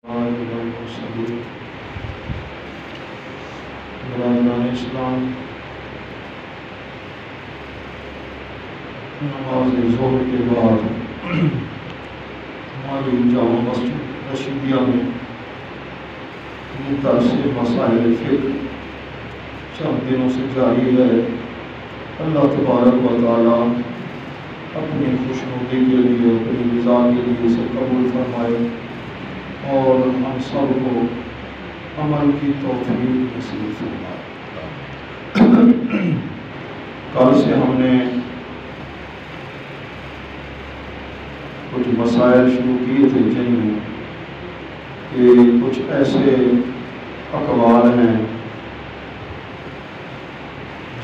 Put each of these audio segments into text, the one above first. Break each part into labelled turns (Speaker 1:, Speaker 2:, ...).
Speaker 1: برادران اسلام، نماز ظہر کے بعد ہماری جامع مسجد رشیدیہ میں یہ درس مسائل فقہ چند دنوں سے جاری ہے۔ اللہ تبارک و تعالیٰ اپنی خوشنودی کے لیے، اپنی رضا کے لیے اسے قبول فرمائے اور ہم سب کو عمل کی توفیق نصیب فرمائے۔ کل سے ہم نے کچھ مسائل شروع کیے تھے جن میں کہ کچھ ایسے اقوال ہیں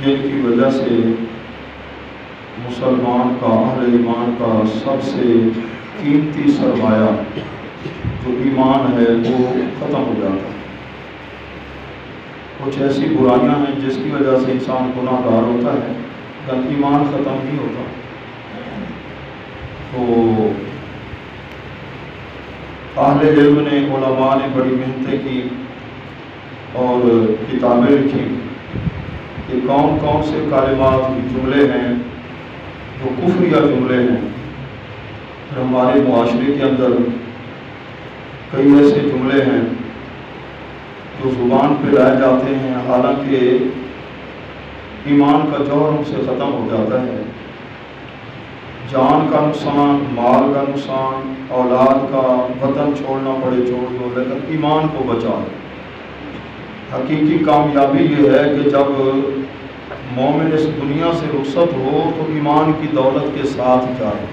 Speaker 1: جن کی وجہ سے مسلمان کا، اہل ایمان کا سب سے قیمتی سرمایہ جو ایمان ہے وہ ختم ہو جاتا ہے۔ کچھ ایسی برائیاں ہیں جس کی وجہ سے انسان گناہ گار ہوتا ہے لیکن ایمان ختم نہیں ہوتا۔ تو اہل علم نے، علماء نے بڑی محنتیں کی اور کتابیں لکھی کہ کون کون سے کلمات جملے ہیں جو کفریہ جملے ہیں۔ پھر ہمارے معاشرے کے اندر کئی ایسے جملے ہیں جو زبان پہ لائے جاتے ہیں حالانکہ ایمان کا جوہر ان سے ختم ہو جاتا ہے۔ جان کا نقصان، مال کا نقصان، اولاد کا، وطن چھوڑنا پڑے چھوڑ دو لیکن ایمان کو بچا۔ حقیقی کامیابی یہ ہے کہ جب مومن اس دنیا سے رخصت ہو تو ایمان کی دولت کے ساتھ جائے،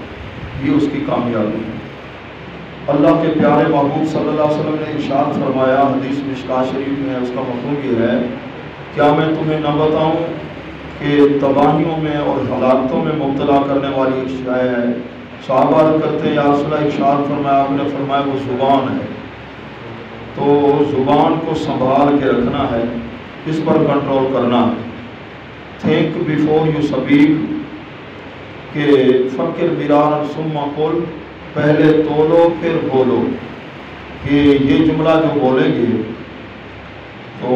Speaker 1: یہ اس کی کامیابی ہے۔ اللہ کے پیارے محبوب صلی اللہ علیہ وسلم نے ارشاد فرمایا، حدیث مشکاۃ شریف میں اس کا مفہوم یہ ہے، کیا میں تمہیں نہ بتاؤں کہ تباہیوں میں اور ہلاکتوں میں مبتلا کرنے والی ایک شے ہے؟ صحابہ کرتے ہیں یا رسول اللہ، ارشاد فرمایا، آپ نے فرمایا وہ زبان ہے۔ تو زبان کو سنبھال کے رکھنا ہے، اس پر کنٹرول کرنا ہے۔ تھنک بیفور یو سپیک، کہ فکر مرارا ثم قل، پہلے تولو پھر بولو، کہ یہ جملہ جو بولیں گے تو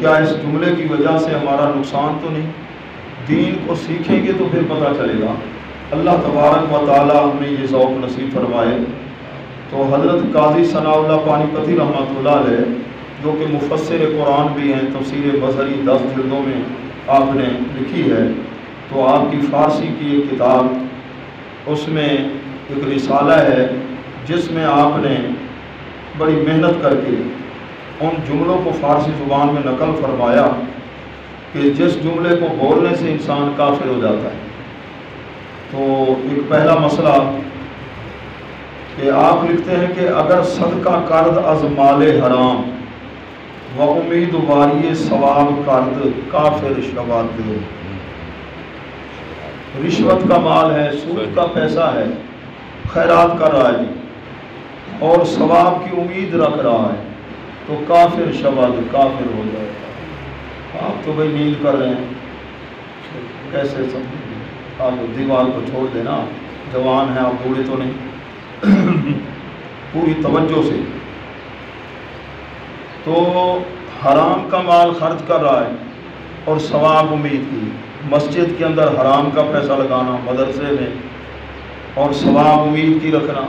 Speaker 1: کیا اس جملے کی وجہ سے ہمارا نقصان تو نہیں؟ دین کو سیکھیں گے تو پھر پتہ چلے گا۔ اللہ تبارک و تعالی ہمیں یہ ذوق نصیب فرمائے۔ تو حضرت قاضی ثناء اللہ پانی پتی رحمۃ اللہ علیہ جو کہ مفسر قرآن بھی ہیں، تفسیر بصری 10 جلدوں میں آپ نے لکھی ہے، تو آپ کی فارسی کی ایک کتاب، اس میں ایک رسالہ ہے جس میں آپ نے بڑی محنت کر کے ان جملوں کو فارسی زبان میں نقل فرمایا کہ جس جملے کو بولنے سے انسان کافر ہو جاتا ہے۔ تو ایک پہلا مسئلہ کہ آپ لکھتے ہیں کہ اگر صدقہ کرد از مال حرام و امید واری ثواب کرد کافر شود۔ رشوت کا مال ہے، سود کا پیسہ ہے، خیرات کر رہا ہے جی، اور ثواب کی امید رکھ رہا ہے تو کافر شود، کافر ہو جائے گا۔ آپ تو بھائی نیند کر رہے ہیں، کیسے سمجھیں؟ آپ دیوار کو چھوڑ دینا، جوان ہیں آپ، بوڑھے تو نہیں۔ پوری توجہ سے۔ تو حرام کا مال خرچ کر رہا ہے اور ثواب امید کی، مسجد کے اندر حرام کا پیسہ لگانا، مدرسے میں، اور ثواب امید کی رکھنا،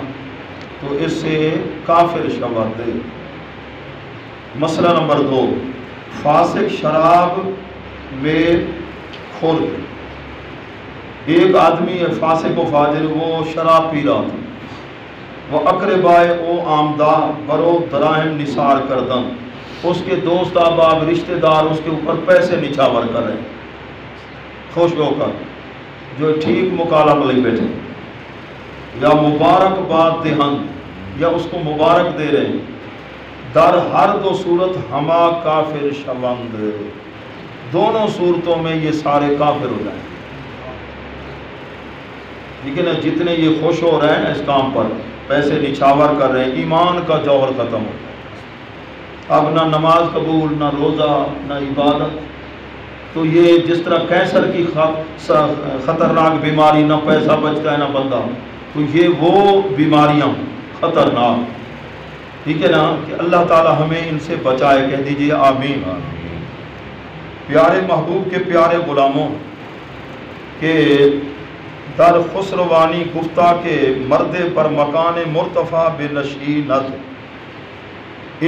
Speaker 1: تو اس سے کافر شود دے۔ مسئلہ نمبر 2، فاسق شراب میں خورد۔ ایک آدمی ہے فاسق و فاجر، وہ شراب پی رہا تھا، وہ اقربائے او آمدہ برو دراہم نثار کردن، اس کے دوست احباب رشتہ دار اس کے اوپر پیسے نچھاور کر رہے ہیں خوش ہو کر، جو ٹھیک مکالمہ لے بیٹھے، یا مبارک باد دہن، یا اس کو مبارک دے رہے ہیں۔ در ہر دو صورت ہما کافر شوند، دونوں صورتوں میں یہ سارے کافر ہو جائیں۔ لیکن جتنے یہ خوش ہو رہے ہیں اس کام پر، پیسے نچھاور کر رہے ہیں، ایمان کا جوہر ختم ہو جائے، اب نہ نماز قبول، نہ روزہ، نہ عبادت۔ تو یہ جس طرح کینسر کی خطرناک بیماری، نہ پیسہ بچتا ہے نہ بندہ، تو یہ وہ بیماریاں خطرناک ٹھیک ہے نا، کہ اللہ تعالی ہمیں ان سے بچائے، کہہ دیجئے آمین۔ پیارے محبوب کے پیارے غلاموں کے در خسروانی گفتہ کے مردے پر مکان مرتفع بے نشینت،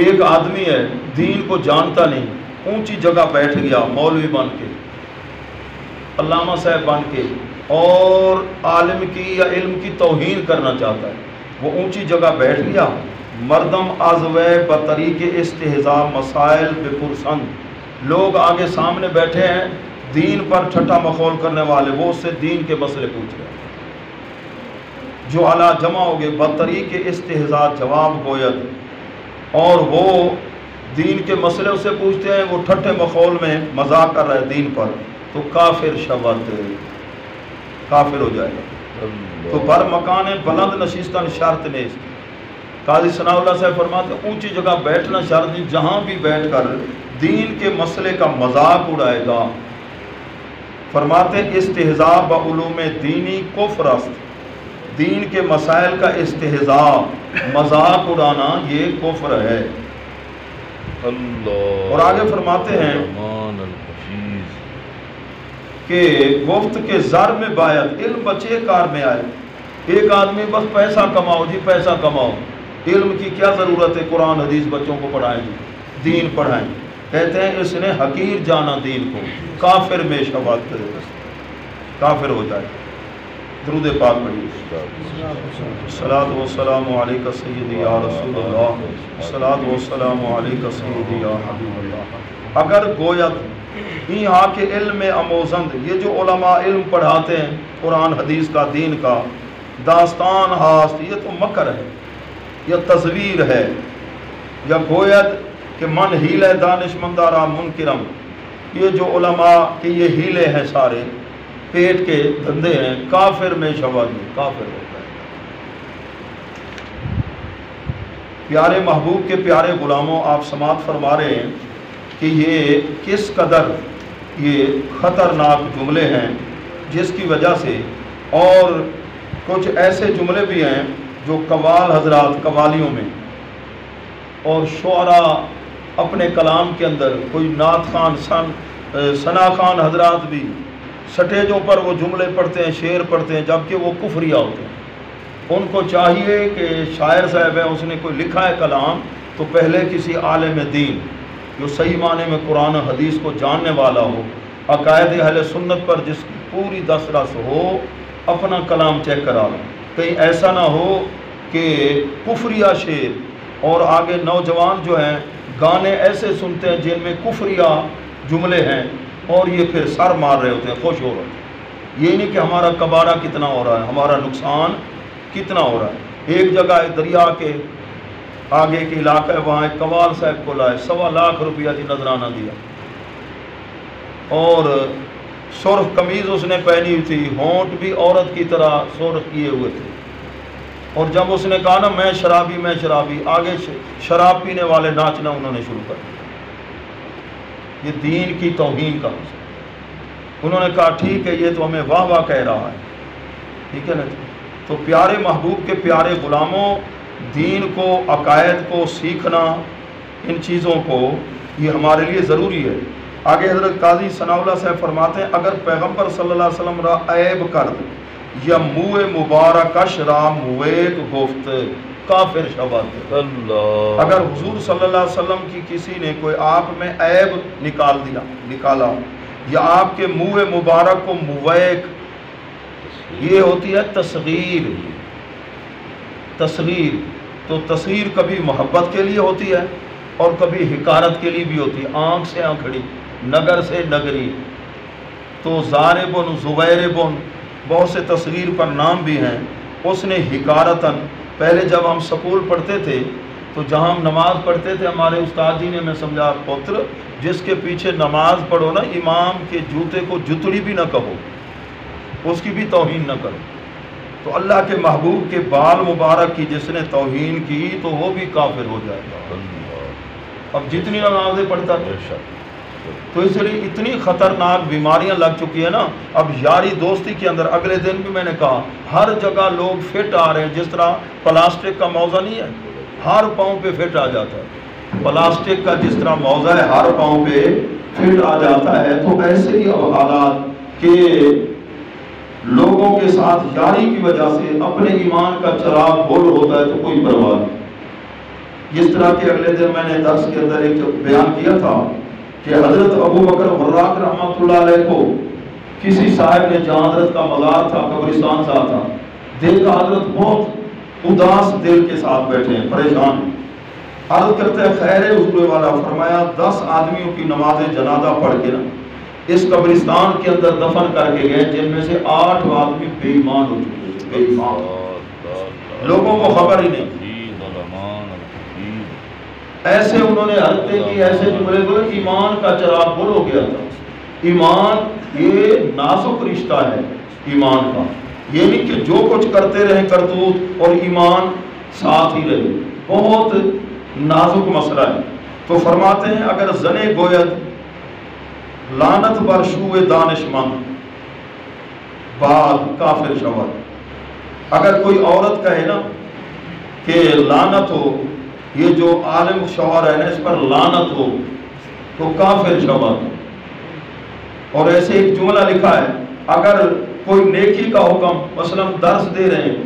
Speaker 1: ایک آدمی ہے دین کو جانتا نہیں، اونچی جگہ بیٹھ گیا مولوی بن کے، علامہ صاحب بن کے، اور عالم کی یا علم کی توہین کرنا چاہتا ہے، وہ اونچی جگہ بیٹھ گیا، مردم ازوے بطریق استہزاء مسائل بے پرسند، لوگ آگے سامنے بیٹھے ہیں دین پر ٹھٹا مخول کرنے والے، وہ اس سے دین کے مسئلے پوچھ رہے ہیں، جو علا جمع ہو گئے بطریق استہزاء جواب گوید، اور وہ دین کے مسئلے اسے پوچھتے ہیں، وہ ٹھٹے مخول میں مذاق کر رہے ہیں دین پر، تو کافر شود، کافر ہو جائے گا۔ تو بر مکان بلند نشستن شرط نیست، قاضی ثناء اللہ صاحب فرماتے ہیں اونچی جگہ بیٹھنا شرط نہیں، جہاں بھی بیٹھ کر دین کے مسئلے کا مذاق اڑائے گا۔ فرماتے ہیں استہزاء بعلوم دینی کفر است، دین کے مسائل کا استہزاء مذاق اڑانا یہ کفر ہے۔ اور آگے فرماتے ہیں کہ گفت کے زر میں باید علم بچے کار میں آئے، ایک آدمی بس پیسہ کماؤ جی پیسہ کماؤ، علم کی کیا ضرورت ہے، قرآن حدیث بچوں کو پڑھائیں جی، دین پڑھائیں، کہتے ہیں اس نے حقیر جانا دین کو، کافر میں شبات، کافر ہو جائے۔ درود پاک پڑھیے، الصلاۃ والسلام علیک سیدی یا رسول اللہ، الصلاۃ والسلام علیک سیدی یا حبیب اللہ۔ اگر گوید یہاں کے علم آموزند، یہ جو علماء علم پڑھاتے ہیں قرآن حدیث کا دین کا، داستان ہاست، یہ تو مکر ہے یا تصویر ہے، یا گوید کہ من ہیلے دانشمندارا منکرم، یہ جو علماء کے یہ ہیلے ہیں سارے پیٹ کے دھندے ہیں، کافر میں شوادی، کافر ہوتا ہے۔ پیارے محبوب کے پیارے غلاموں، آپ سماعت فرما رہے ہیں کہ یہ کس قدر یہ خطرناک جملے ہیں، جس کی وجہ سے، اور کچھ ایسے جملے بھی ہیں جو قوال حضرات قوالیوں میں اور شعراء اپنے کلام کے اندر، کوئی نعت خان ثنا خان حضرات بھی سٹیجوں پر وہ جملے پڑھتے ہیں، شعر پڑھتے ہیں، جبکہ وہ کفریہ ہوتے ہیں۔ ان کو چاہیے کہ شاعر صاحب ہے، اس نے کوئی لکھا ہے کلام، تو پہلے کسی عالم دین جو صحیح معنی میں قرآن و حدیث کو جاننے والا ہو، عقائد اہل سنت پر جس کی پوری دسترس ہو، اپنا کلام چیک کرا لیں، کہیں ایسا نہ ہو کہ کفریہ شعر، اور آگے نوجوان جو ہیں گانے ایسے سنتے ہیں جن میں کفریہ جملے ہیں، اور یہ پھر سر مار رہے ہوتے ہیں، خوش ہو رہے ہیں۔ یہ نہیں کہ ہمارا کباڑہ کتنا ہو رہا ہے، ہمارا نقصان کتنا ہو رہا ہے۔ ایک جگہ دریا کے آگے کے علاقہ ہے، وہاں ایک قوال صاحب کو لائے، 1.25 لاکھ روپیہ کی نذرانہ دیا، اور سرخ قمیض اس نے پہنی ہوئی تھی، ہونٹ بھی عورت کی طرح سرخ کیے ہوئے تھے، اور جب اس نے کہا نا میں شرابی، آگے شراب پینے والے ناچنا انہوں نے شروع کر دیا۔ یہ دین کی توہین کا مسئلہ۔ انہوں نے کہا ٹھیک ہے، یہ تو ہمیں واہ واہ کہہ رہا ہے، ٹھیک ہے نا۔ تو پیارے محبوب کے پیارے غلاموں، دین کو، عقائد کو سیکھنا، ان چیزوں کو، یہ ہمارے لیے ضروری ہے۔ آگے حضرت قاضی ثناء اللہ صاحب فرماتے ہیں اگر پیغمبر صلی اللہ علیہ وسلم را عیب کرد یا منہ مبارکش را مویک گفت کافر شود۔ اگر حضور صلی اللہ علیہ وسلم کی کسی نے کوئی آپ میں عیب نکالا، یا آپ کے منہ مبارک کو مویک، یہ ہوتی ہے تصغیر۔ تو تصغیر کبھی محبت کے لیے ہوتی ہے اور کبھی حکارت کے لیے بھی ہوتی ہے، آنکھ سے آنکھڑی، نگر سے نگری۔ تو زاربن، زویربن، بہت سے تصغیر پر نام بھی ہیں۔ اس نے حکارتاً، پہلے جب ہم سکول پڑھتے تھے تو جہاں ہم نماز پڑھتے تھے، ہمارے استاد جی نے ہمیں سمجھا پتر جس کے پیچھے نماز پڑھو نا، امام کے جوتے کو جتڑی بھی نہ کہو، اس کی بھی توہین نہ کرو۔ تو اللہ کے محبوب کے بال مبارک کی جس نے توہین کی تو وہ بھی کافر ہو جائے گا۔ اب جتنی نمازیں پڑھتا ہے، تو اس لیے اتنی خطرناک بیماریاں لگ چکی ہیں نا۔ اب یاری دوستی کے اندر، اگلے دن بھی میں نے کہا، ہر جگہ لوگ فٹ آ رہے ہیں، جس طرح پلاسٹک کا موزہ نہیں ہے، ہر پاؤں پہ فٹ آ جاتا ہے، پلاسٹک کا جس طرح موزہ ہے ہر پاؤں پہ فٹ آ جاتا ہے، تو ایسے ہی اب حالات کہ لوگوں کے ساتھ یاری کی وجہ سے اپنے ایمان کا چراغ گل ہوتا ہے تو کوئی پرواہ نہیں۔ جس طرح کہ اگلے دن میں نے درس کے اندر ایک بیان کیا تھا کہ حضرت ابو بکر وراق رحمۃ اللہ علیہ کو کسی صاحب نے، جہاں حضرت کا مزار تھا، قبرستان سا تھا، دیکھا حضرت بہت اداس دل کے ساتھ بیٹھے ہیں، پریشان ہیں۔ عرض کرتے ہیں خیر ہے حضور والا، فرمایا 10 آدمیوں کی نماز جنازہ پڑھ کے نا اس قبرستان کے اندر دفن کر کے گئے، جن میں سے 8 آدمی بے ایمان ہو چکے تھے، بے ایمان، لوگوں کو خبر ہی نہیں۔ ایسے انہوں نے حرکتیں کی، ایسے جملے بولے، ایمان کا چراغ گل ہو گیا تھا۔ ایمان یہ نازک رشتہ ہے ایمان کا، یہ نہیں کہ جو کچھ کرتے رہیں کرتوت اور ایمان ساتھ ہی رہے، بہت نازک مسئلہ ہے۔ تو فرماتے ہیں اگر زنے گوید لعنت بر شوئے دانش مند بعد کافر شود، اگر کوئی عورت کہے نا کہ لعنت ہو، یہ جو عالم شوہر ہے نا اس پر لعنت ہو، تو کافر شود۔ اور ایسے ایک جملہ لکھا ہے، اگر کوئی نیکی کا حکم، مثلا درس دے رہے ہیں،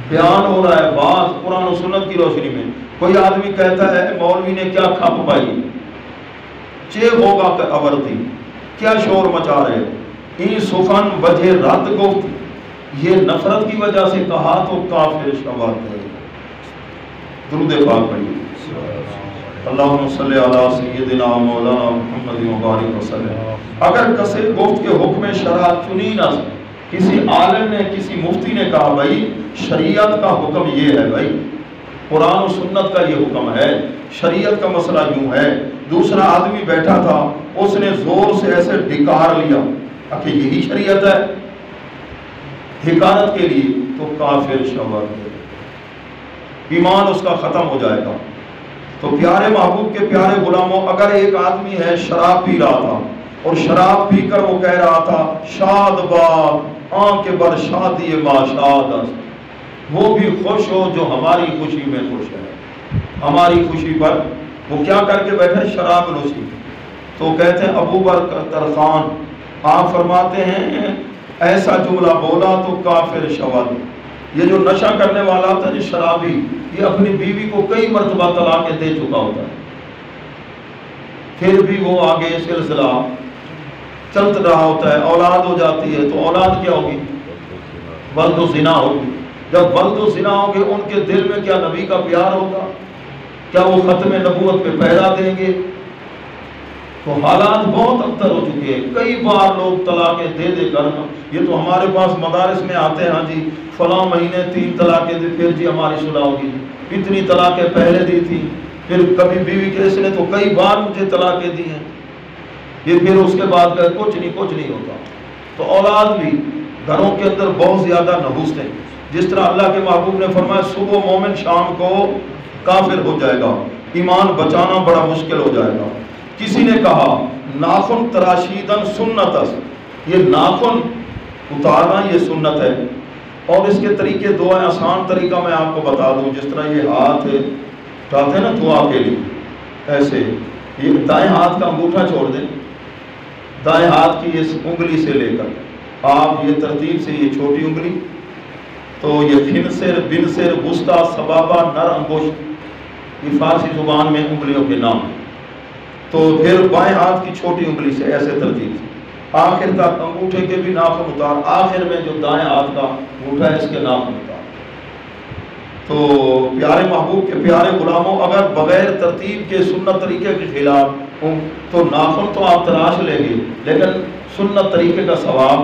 Speaker 1: بیان ہو رہا ہے بعض قرآن و سنت کی روشنی میں، کوئی آدمی کہتا ہے مولوی نے کیا کھپ پائی، چے ہوگا کہ ابردی، کیا شور مچا رہے، این سخن وجہ رد گفت، یہ نفرت کی وجہ سے کہا تو کافر شود ہے۔ درود پاک پڑھیے، اللہم صلی علی سیدنا مولانا محمد مبارک وسلم۔ اگر کسی گفت کے حکم شرع چنی نہ، کسی عالم نے، کسی مفتی نے کہا بھائی شریعت کا حکم یہ ہے، بھائی قرآن و سنت کا یہ حکم ہے، شریعت کا مسئلہ یوں ہے، دوسرا آدمی بیٹھا تھا، اس نے زور سے ایسے ڈکار لیا کہ یہی شریعت ہے حکارت کے لیے، تو کافر شود ہے، ایمان اس کا ختم ہو جائے گا۔ تو پیارے محبوب کے پیارے غلاموں، اگر ایک آدمی ہے شراب پی رہا تھا اور شراب پی کر وہ کہہ رہا تھا شاد باد آنکھ بر شادی ما شاد است، وہ بھی خوش ہو جو ہماری خوشی میں خوش ہے، ہماری خوشی پر وہ کیا کر کے بیٹھے، شراب نوشی۔ تو کہتے ہیں ابو بکر خان، آپ فرماتے ہیں ایسا جملہ بولا تو کافر شود۔ یہ جو نشہ کرنے والا تھا جو شرابی، یہ اپنی بیوی کو کئی مرتبہ طلاقیں دے چکا ہوتا ہے، پھر بھی وہ آگے سلسلہ چلت رہا ہوتا ہے، اولاد ہو جاتی ہے تو اولاد کیا ہوگی، ولد و زنا ہوگی۔ جب ولد و زنا ہوگے ان کے دل میں کیا نبی کا پیار ہوگا، کیا وہ ختم نبوت پہ پہرا دیں گے؟ تو حالات بہت ابتر ہو چکے ہیں، کئی بار لوگ طلاقیں دے دے کر، یہ تو ہمارے پاس مدارس میں آتے ہیں، ہاں جی فلاں مہینے 3 طلاقیں دی، پھر جی ہماری صلح ہوگی، اتنی طلاقیں پہلے دی تھی، پھر کبھی بیوی کے اس نے تو کئی بار مجھے طلاقیں دی ہیں، یہ پھر اس کے بعد کہ کچھ نہیں ہوتا۔ تو اولاد بھی گھروں کے اندر بہت زیادہ نحوست ہیں، جس طرح اللہ کے محبوب نے فرمایا صبح مومن شام کو کافر ہو جائے گا، ایمان بچانا بڑا مشکل ہو جائے گا۔ کسی نے کہا ناخن تراشیدن سنت است، یہ ناخن اتارنا یہ سنت ہے، اور اس کے طریقے دو ہیں، آسان طریقہ میں آپ کو بتا دوں، جس طرح یہ ہاتھ اٹھاتے ہیں نا دعا کے لیے، ایسے یہ دائیں ہاتھ کا انگوٹھا چھوڑ دیں، دائیں ہاتھ کی اس انگلی سے لے کر آپ یہ ترتیب سے، یہ چھوٹی انگلی، تو یہ خنصر بنصر وسطیٰ سبابہ نر انگشت، یہ فارسی زبان میں انگلیوں کے نام ہیں۔ تو پھر بائیں ہاتھ کی چھوٹی انگلی سے ایسے ترتیب سے آخر تک انگوٹھے کے بھی ناخن اتار، آخر میں جو دائیں ہاتھ کا انگوٹھا ہے اس کے ناخن اتار۔ تو پیارے محبوب کے پیارے غلاموں، اگر بغیر ترتیب کے سنت طریقے کے خلاف تو ناخن تو آپ تراش لیں گے، لیکن سنت طریقے کا ثواب،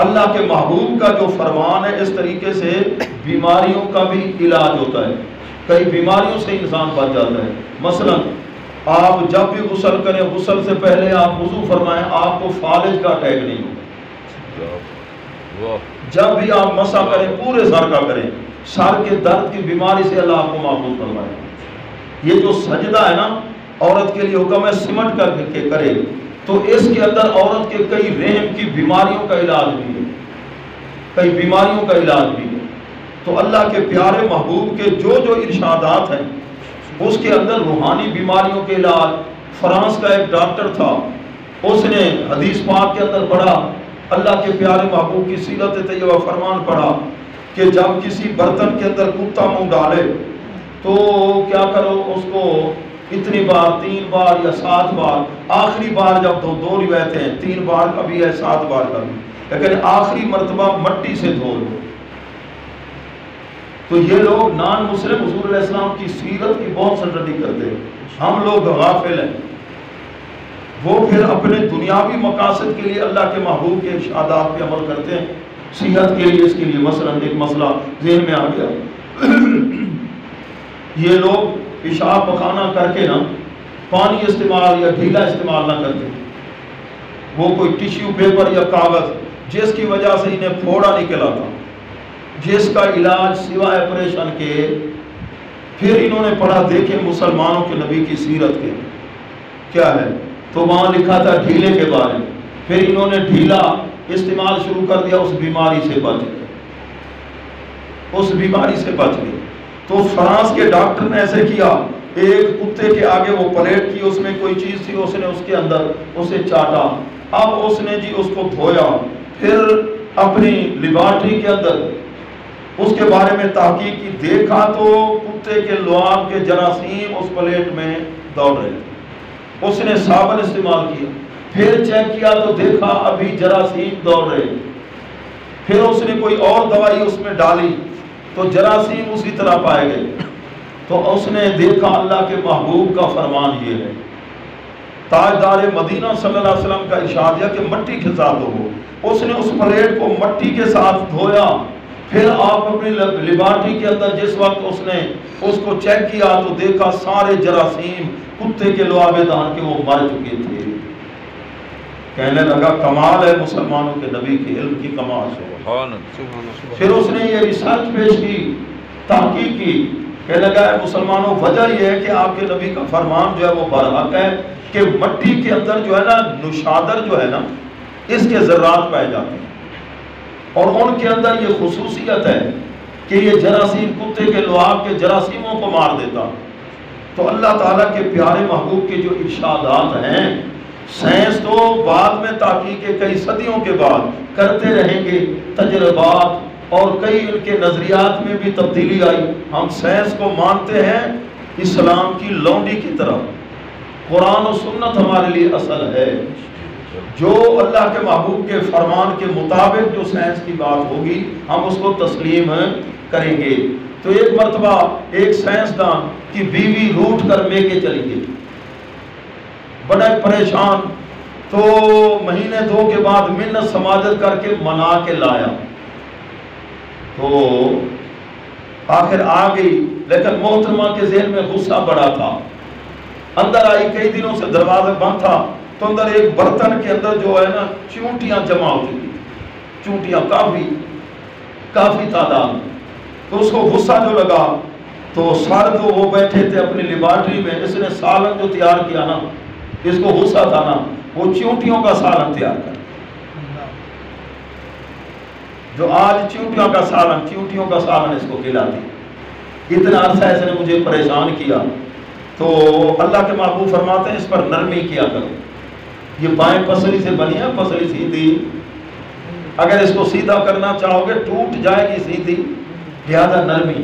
Speaker 1: اللہ کے محبوب کا جو فرمان ہے، اس طریقے سے بیماریوں کا بھی علاج ہوتا ہے، کئی بیماریوں سے انسان بچ جاتا ہے۔ مثلا آپ جب بھی غسل کریں، غسل سے پہلے آپ وضو فرمائیں، آپ کو فالج کا اٹیک نہیں ہوگا۔ جب بھی آپ مسح کریں پورے سر کا کریں، سر کے درد کی بیماری سے اللہ آپ کو محفوظ فرمائے۔ یہ جو سجدہ ہے نا عورت کے لیے حکم ہے سمٹ کر کے کرے، تو اس کے اندر عورت کے کئی رحم کی بیماریوں کا علاج بھی ہے، کئی بیماریوں کا علاج بھی ہے۔ تو اللہ کے پیارے محبوب کے جو جو ارشادات ہیں اس کے اندر روحانی بیماریوں کے علاج. فرانس کا ایک ڈاکٹر تھا, اس نے حدیث پاک کے اندر پڑھا, اللہ کے پیارے محبوب کی سیرت طیبہ فرمان پڑھا کہ جب کسی برتن کے اندر کتا منہ ڈالے تو کیا کرو, اس کو اتنی بار, 3 بار یا 7 بار, آخری بار جب دو روایتیں ہیں, 3 بار کا بھی ہے 7 بار کا بھی, لیکن آخری مرتبہ مٹی سے دھو لو. تو یہ لوگ نان مسلم حضور علیہ السلام کی سیرت کی بہت سنجیدگی کرتے ہیں, ہم لوگ غافل ہیں. وہ پھر اپنے دنیاوی مقاصد کے لیے اللہ کے محبوب کے ارشادات پہ عمل کرتے ہیں, صحت کے لیے. اس کے لیے مثلا ایک مسئلہ ذہن میں آ گیا, یہ لوگ پیشاب پخانہ کر کے نا پانی استعمال یا ڈھیلا استعمال نہ کرتے, وہ کوئی ٹیشو پیپر یا کاغذ جس کی وجہ سے انہیں پھوڑا نکل آتا, جس کا علاج سوائے آپریشن کے. پھر انہوں نے پڑھا, دیکھیں مسلمانوں کے نبی کی سیرت کے کیا ہے, تو وہاں لکھا تھا ڈھیلے کے بارے میں. پھر انہوں نے ڈھیلا استعمال شروع کر دیا, اس بیماری سے بچ گئے, اس بیماری سے بچ گئے. تو فرانس کے ڈاکٹر نے ایسے کیا, ایک کتے کے آگے وہ پلیٹ کی, اس میں کوئی چیز تھی, اس نے اس کے اندر اسے چاٹا. اب اس نے جی اس کو دھویا, پھر اپنی لیبارٹری کے اندر اس کے بارے میں تحقیق کی, دیکھا تو کتے کے لعاب کے جراثیم اس پلیٹ میں دوڑ رہے تھے. اس نے صابن استعمال کیا, پھر چیک کیا تو دیکھا ابھی جراثیم دوڑ رہے. پھر اس نے کوئی اور دوائی اس میں ڈالی تو جراثیم اسی طرح پائے گئے. تو اس نے دیکھا اللہ کے محبوب کا فرمان یہ ہے, تاجدار مدینہ صلی اللہ علیہ وسلم کا ارشاد ہے کہ مٹی کے ساتھ دھو. اس نے اس پلیٹ کو مٹی کے ساتھ دھویا. پھر آپ اپنی لیبارٹری کے اندر جس وقت اس نے اس کو چیک کیا تو دیکھا سارے جراثیم کتے کے لعاب دہن کے وہ مر چکے تھے. کہنے لگا کمال ہے مسلمانوں کے نبی کے علم کی کمال ہے. پھر اس نے یہ ریسرچ پیش کی, تحقیق کی, کہنے لگا ہے مسلمانوں وجہ یہ ہے کہ آپ کے نبی کا فرمان جو ہے وہ برحق ہے کہ مٹی کے اندر جو ہے نا نشادر جو ہے نا اس کے ذرات پائے جاتے ہیں, اور ان کے اندر یہ خصوصیت ہے کہ یہ جراثیم کتے کے لعاب کے جراثیموں کو مار دیتا. تو اللہ تعالیٰ کے پیارے محبوب کے جو ارشادات ہیں, سائنس تو بعد میں تحقیق کے کئی صدیوں کے بعد کرتے رہیں گے, تجربات اور کئی ان کے نظریات میں بھی تبدیلی آئی. ہم سائنس کو مانتے ہیں اسلام کی لونڈی کی طرح, قرآن و سنت ہمارے لیے اصل ہے. جو اللہ کے محبوب کے فرمان کے مطابق جو سائنس کی بات ہوگی ہم اس کو تسلیم کریں گے. تو ایک مرتبہ ایک سائنسدان کی بیوی روٹھ کر میکے چلی گئی, بڑا پریشان. تو مہینے 2 کے بعد منت سماجت کر کے منا کے لایا, تو آخر آ گئی. لیکن محترمہ کے ذہن میں غصہ بڑا تھا. اندر آئی, کئی دنوں سے دروازہ بند تھا, تو اندر ایک برتن کے اندر جو ہے نا چونٹیاں جمع ہو چکی تھی, چونٹیاں کافی تعداد. تو اس کو غصہ جو لگا تو سارے تو وہ بیٹھے تھے اپنی لیبارٹری میں, اس نے سالن جو تیار کیا نا, اس کو غصہ تھا نا, وہ چونٹیوں کا سالن تیار کر, جو آج چونٹیوں کا سالن اس کو کھلاتی. اتنا عرصہ اس نے مجھے پریشان کیا. تو اللہ کے محبوب فرماتے ہیں اس پر نرمی کیا کرو. یہ بائیں پسلی سے بنی ہے, پسلی سیدھی, اگر اس کو سیدھا کرنا چاہو گے ٹوٹ جائے گی سیدھی, لہذا نرمی.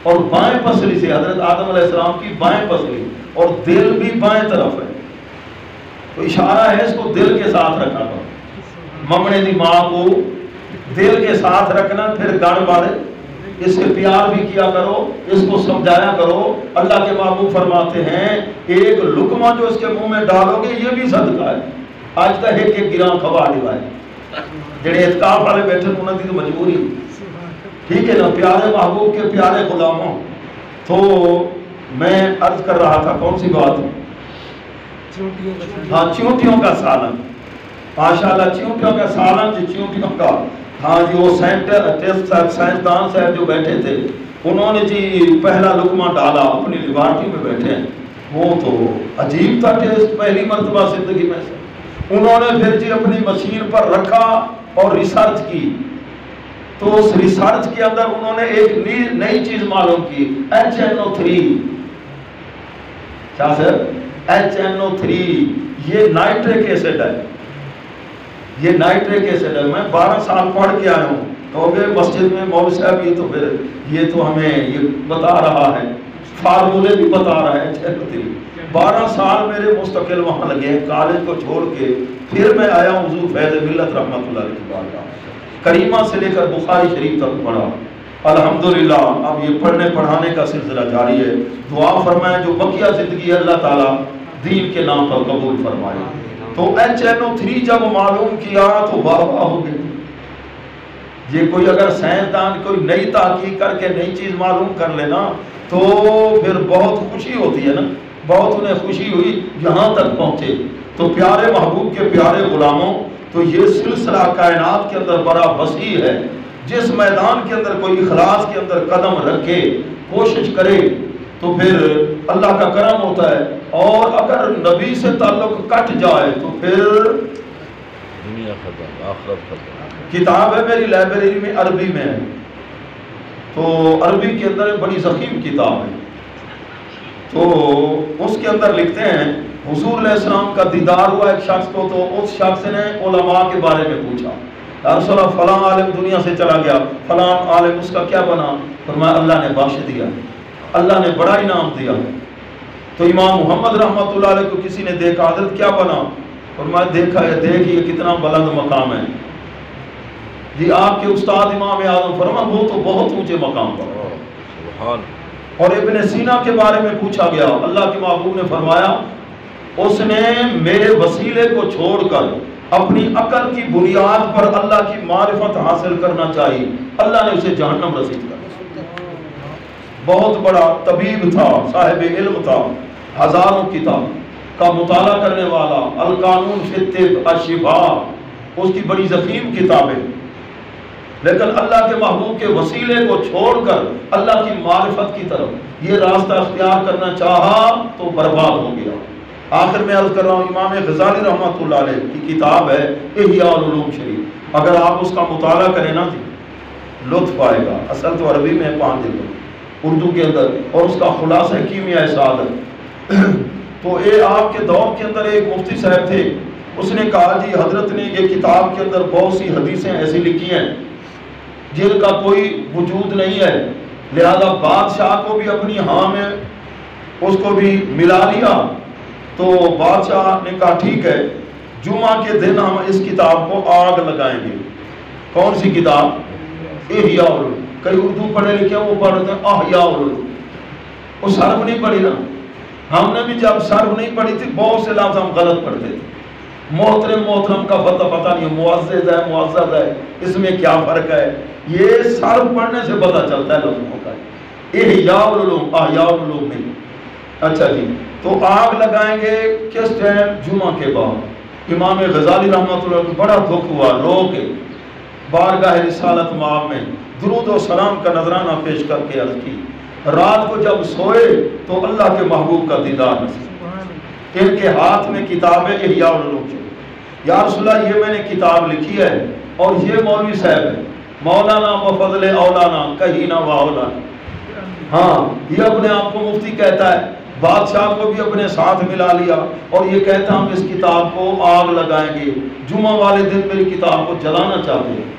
Speaker 1: اور بائیں پسلی سے, حضرت آدم علیہ السلام کی بائیں پسلی, اور دل بھی بائیں طرف ہے, تو اشارہ ہے اس کو دل کے ساتھ رکھا کرو. ممنے دی ماں کو دل کے ساتھ رکھنا, پھر گڑ بڑے, اس سے پیار بھی کیا کرو, اس کو سمجھایا کرو. اللہ کے محبوب فرماتے ہیں ایک لقمہ جو اس کے منہ میں ڈالو گے یہ بھی صدقہ ہے. آج تک ایک گراں کھوا دیوائے جڑے اعتکاف والے بیٹھے انہوں نے تو مجبوری, ٹھیک ہے نا. پیارے محبوب کے پیارے غلاموں, تو میں عرض کر رہا تھا کون سی بات, ہاں چونٹیوں کا سالن. ماشاءاللہ چونٹیوں کا سالن, جی چونٹیوں کا, ہاں جی. وہ سائنسدان صاحب جو بیٹھے تھے انہوں نے جی پہلا لقمہ ڈالا, اپنی لیبارٹری میں بیٹھے ہیں, وہ تو عجیب تھا ٹیسٹ, پہلی مرتبہ زندگی میں سے. انہوں نے پھر جی اپنی مشین پر رکھا اور ریسرچ کی, تو اس ریسرچ کے اندر انہوں نے ایک نئی چیز معلوم کی، HNO3. کیا سر؟ HNO3 یہ نائٹرک ایسڈ ہے، یہ نائٹرک ایسڈ ہے. میں 12 سال پڑھ کے آیا ہوں. کہو گے مسجد میں مولوی صاحب یہ تو پھر یہ تو ہمیں یہ بتا رہا ہے، فارمولے بھی بتا رہا ہے. HNO3 12 سال میرے مستقل وہاں لگے ہیں، کالج کو چھوڑ کے پھر میں آیا ہوں حضور فیض ملت رحمۃ اللہ علیہ کی بارگاہ کریمہ سے لے کر بخاری شریف تک پڑھا. الحمدللہ اب یہ پڑھنے پڑھانے کا سلسلہ جاری ہے. دعا فرمائیں جو بقیہ زندگی اللہ تعالیٰ دین کے نام پر قبول فرمائے. تو HNO3 جب معلوم کیا تو واہ واہ ہو گئی. یہ کوئی اگر سائنسدان کوئی نئی تحقیق کر کے نئی چیز معلوم کر لینا تو پھر بہت خوشی ہوتی ہے نا، بہت انہیں خوشی ہوئی یہاں تک پہنچے. تو پیارے محبوب کے پیارے غلاموں، تو یہ سلسلہ کائنات کے اندر بڑا وسیع ہے. جس میدان کے اندر کوئی اخلاص کے اندر قدم رکھے، کوشش کرے تو پھر اللہ کا کرم ہوتا ہے. اور اگر نبی سے تعلق کٹ جائے تو پھر
Speaker 2: دنیا ختم، آخرت ختم.
Speaker 1: کتاب ہے میری لائبریری میں، عربی میں ہے. تو عربی کے اندر بڑی ضخیم کتاب ہے. تو اس کے اندر لکھتے ہیں حضور علیہ السلام کا دیدار ہوا ایک شخص کو. تو اس شخص نے علماء کے بارے میں پوچھا، یا رسول اللہ فلاں عالم دنیا سے چلا گیا، فلاں عالم اس کا کیا بنا؟ فرمایا اللہ نے بخش دیا، اللہ نے بڑا انعام دیا. تو امام محمد رحمۃ اللہ علیہ کو کسی نے دیکھا، حضرت کیا بنا؟ فرمایا دیکھا ہے، دیکھیے کتنا بلند مقام ہے. جی آپ کے استاد امام اعظم، فرمایا وہ تو بہت اونچے مقام پر.
Speaker 2: سبحان.
Speaker 1: اور ابن سینا کے بارے میں پوچھا گیا، اللہ کے محبوب نے فرمایا اس نے میرے وسیلے کو چھوڑ کر اپنی عقل کی بنیاد پر اللہ کی معرفت حاصل کرنا چاہیے، اللہ نے اسے جہنم رسید کر دیا. بہت بڑا طبیب تھا، صاحب علم تھا، ہزاروں کتاب کا مطالعہ کرنے والا. القانون فی الطب، الشفاء اس کی بڑی ضخیم کتاب ہے. لیکن اللہ کے محبوب کے وسیلے کو چھوڑ کر اللہ کی معرفت کی طرف یہ راستہ اختیار کرنا چاہا تو برباد ہو گیا. آخر میں عرض کر رہا ہوں، امام غزالی رحمۃ اللہ علیہ کی کتاب ہے احیاء العلوم شریف. اگر آپ اس کا مطالعہ کریں نا جی لطف آئے گا. اصل تو عربی میں 5 جلد اردو کے اندر، اور اس کا خلاصہ ہے کیمیائے سعادت. تو آپ کے دور کے اندر ایک مفتی صاحب تھے، اس نے کہا جی حضرت نے یہ کتاب کے اندر بہت سی حدیثیں ایسی لکھی ہیں جن کا کوئی وجود نہیں ہے، لہذا بادشاہ کو بھی اپنی ہاں میں اس کو بھی ملا لیا. تو بادشاہ نے کہا ٹھیک ہے، جمعہ کے دن ہم اس کتاب کو آگ لگائیں گے. کون سی کتاب؟ احیاء العلوم. کئی اردو پڑھے لکھے وہ پڑھتے ہیں احیاء العلوم. وہ صرف نہیں پڑھی نا، ہم نے بھی جب صرف نہیں پڑھی تھی بہت سے لفظ ہم غلط پڑھتے تھے. محترم کا پتہ نہیں، معزز ہے معزز ہے، اس میں کیا فرق ہے؟ یہ صرف پڑھنے سے پتہ چلتا ہے لفظوں کا. احیاء العلوم، احیاء العلوم نہیں. اچھا جی، تو آگ لگائیں گے کس ٹائم؟ جمعہ کے بعد. امام غزالی رحمۃ اللہ کو بڑا دکھ ہوا، رو کے بارگاہ رسالت مآب میں درود و سلام کا نذرانہ پیش کر کے عرض کی، رات کو جب سوئے تو اللہ کے محبوب کا دیدار نصیب. ان کے ہاتھ میں کتاب ہے احیاء العلوم شریف. یا رسول اللہ یہ میں نے کتاب لکھی ہے، اور یہ مولوی صاحب ہے مولانا بفضل اولانا کہینا و اولانا. ہاں یہ اپنے آپ کو مفتی کہتا ہے، بادشاہ کو بھی اپنے ساتھ ملا لیا اور یہ کہتا ہم اس کتاب کو آگ لگائیں گے، جمعہ والے دن میری کتاب کو جلانا چاہتے ہیں.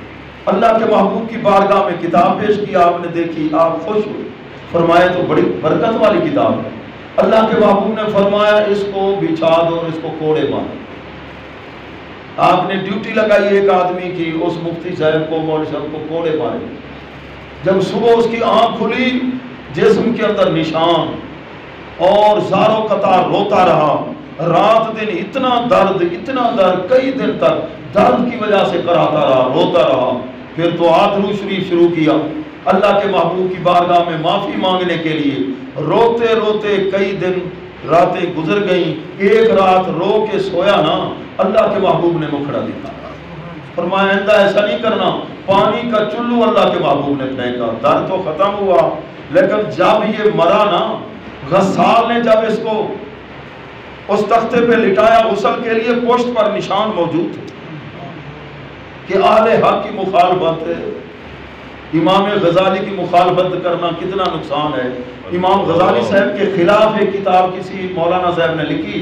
Speaker 1: اللہ کے محبوب کی بارگاہ میں کتاب پیش کی، آپ نے دیکھی، آپ خوش ہوئے، فرمایا تو بڑی برکت والی کتاب ہے. اللہ کے محبوب نے فرمایا اس کو بچھا دو اور اس کو کوڑے مارو. آپ نے ڈیوٹی لگائی ایک آدمی کی، اس مفتی صاحب کو مولوی صاحب کو کوڑے مارے. جب صبح اس کی آنکھ کھلی جسم کے اندر نشان، اور زاروں قطار روتا رہا. رات دن اتنا درد کئی دن تک درد کی وجہ سے کراتا رہا، روتا رہا. پھر تو درود شریف شروع کیا اللہ کے محبوب کی بارگاہ میں معافی مانگنے کے لیے. روتے روتے کئی دن راتیں گزر گئیں. ایک رات رو کے سویا نا، اللہ کے محبوب نے مکھڑا دکھا، فرمایا آئندہ ایسا نہیں کرنا. پانی کا چلو اللہ کے محبوب نے پھینکا، درد تو ختم ہوا. لیکن جب یہ مرا نا، غسال نے جب اس کو اس تختے پہ لٹایا غسل کے لیے، پشت پر نشان موجود تھے کہ اہل حق کی مخالفت ہے. امام غزالی کی مخالفت کرنا کتنا نقصان ہے۔ امام غزالی صاحب کے خلاف ایک کتاب کسی مولانا صاحب نے لکھی،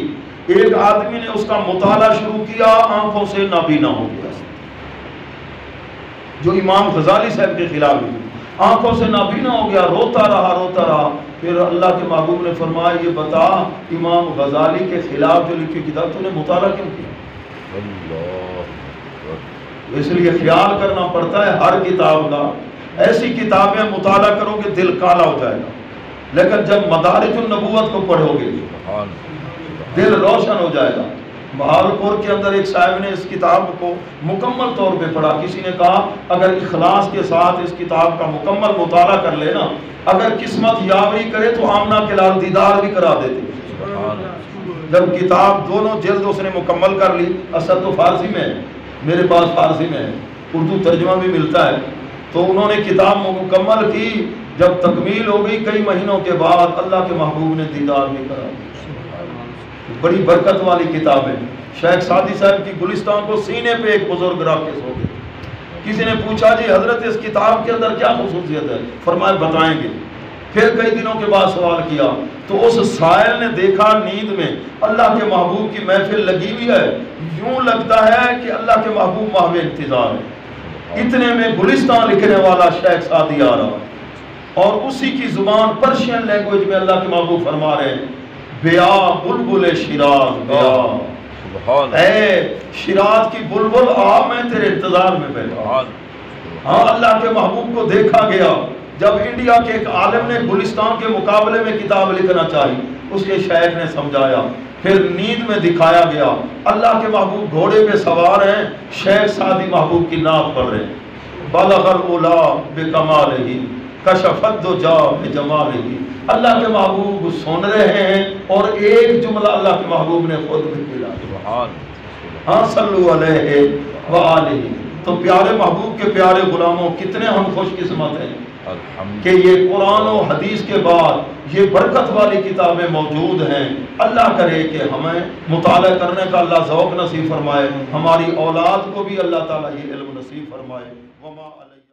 Speaker 1: ایک آدمی نے اس کا مطالعہ شروع کیا، آنکھوں سے نابینا ہو گیا، جو امام غزالی صاحب کے خلاف بھی آنکھوں سے نابینا ہو گیا، روتا رہا۔ پھر اللہ کے محبوب نے فرمایا یہ بتا امام غزالی کے خلاف جو لکھی کتاب تو نے مطالعہ کیوں کیا؟ اس لیے خیال کرنا پڑتا ہے ہر کتاب کا، ایسی کتابیں مطالعہ کرو گے دل کالا ہو جائے گا، لیکن جب مدارج النبوت کو پڑھو گے دل روشن ہو جائے گا۔ بہاولپور کے اندر ایک صاحب نے اس کتاب کو مکمل طور پہ پڑھا، کسی نے کہا اگر اخلاص کے ساتھ اس کتاب کا مکمل مطالعہ کر لینا، اگر قسمت یاوری کرے تو آمنہ کے لال دیدار بھی کرا دیتے۔ جب کتاب دونوں جلد اس نے مکمل کر لی، اصل تو فارسی میں ہے، میرے پاس فارسی میں ہے، اردو ترجمہ بھی ملتا ہے، تو انہوں نے کتاب مکمل کی، جب تکمیل ہو گئی کئی مہینوں کے بعد اللہ کے محبوب نے دیدار بھی کرا دی۔ بڑی برکت والی کتاب ہے۔ شیخ سعدی صاحب کی گلستان کو سینے پہ ایک بزرگ رکھ کے سو گئے۔ کسی نے پوچھا جی حضرت اس کتاب کے اندر کیا خصوصیت ہے؟ فرمایا بتائیں گے۔ پھر کئی دنوں کے بعد سوال کیا تو اس سائل نے دیکھا نیند میں اللہ کے محبوب کی محفل لگی ہوئی ہے، یوں لگتا ہے کہ اللہ کے محبوب ماہو انتظار ہے۔ اتنے میں گلستان لکھنے والا شیخ سعدی آ رہا اور اسی کی زبان پرشین لینگویج میں اللہ کے محبوب فرما رہے ہیں بیا بلبل شیراز بیا، اے شیراز کی بلبل آ، میں تیرے انتظار میں بیٹھا۔ ہاں اللہ کے محبوب کو دیکھا گیا جب انڈیا کے ایک عالم نے گلستان کے مقابلے میں کتاب لکھنا چاہی، اس کے شیخ نے سمجھایا، پھر نیند میں دکھایا گیا اللہ کے محبوب گھوڑے پہ سوار ہیں، شیخ سعدی محبوب کی نعت پڑھ رہے ہیں، بلغ العلا بکمالہ کشف الدجا بجمالہ۔ اللہ کے محبوب سن رہے ہیں اور ایک جملہ اللہ کے محبوب نے خود بھی بولا، ہاں صلو علیہ وآلہ۔ تو پیارے محبوب کے پیارے غلاموں کتنے ہم خوش قسمت ہیں کہ یہ قرآن و حدیث کے بعد یہ برکت والی کتابیں موجود ہیں۔ اللہ کرے کہ ہمیں مطالعہ کرنے کا اللہ ذوق نصیب فرمائے، ہماری اولاد کو بھی اللہ تعالیٰ یہ علم نصیب فرمائے۔ وما علیہ